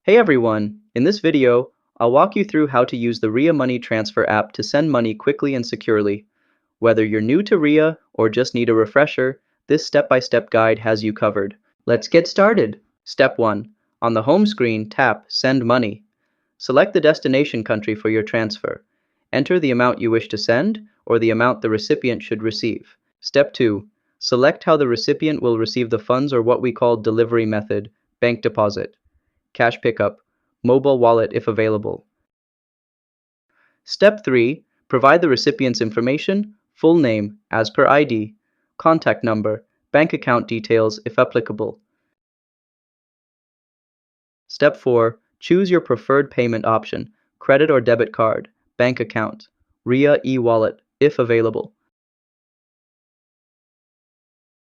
Hey everyone! In this video, I'll walk you through how to use the Ria Money Transfer app to send money quickly and securely. Whether you're new to Ria or just need a refresher, this step-by-step guide has you covered. Let's get started! Step 1. On the home screen, tap Send Money. Select the destination country for your transfer. Enter the amount you wish to send or the amount the recipient should receive. Step 2. Select how the recipient will receive the funds or what we call delivery method, bank deposit, cash pickup, mobile wallet if available. Step 3. Provide the recipient's information, full name, as per ID, contact number, bank account details if applicable. Step 4. Choose your preferred payment option, credit or debit card, bank account, Ria e-wallet if available.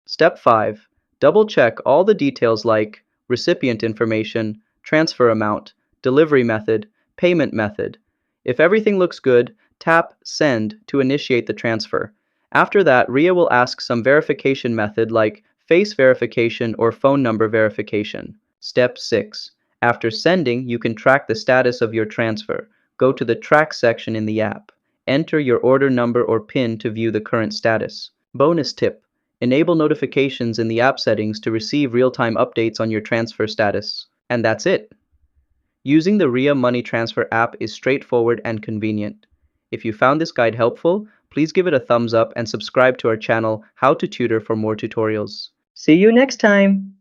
Step 5. Double-check all the details like recipient information, transfer amount, delivery method, payment method. If everything looks good, tap Send to initiate the transfer. After that, Ria will ask some verification method like face verification or phone number verification. Step 6. After sending, you can track the status of your transfer. Go to the Track section in the app. Enter your order number or PIN to view the current status. Bonus tip: enable notifications in the app settings to receive real-time updates on your transfer status. And that's it. Using the Ria Money Transfer app is straightforward and convenient. If you found this guide helpful, please give it a thumbs up and subscribe to our channel, How to Tutor, for more tutorials. See you next time!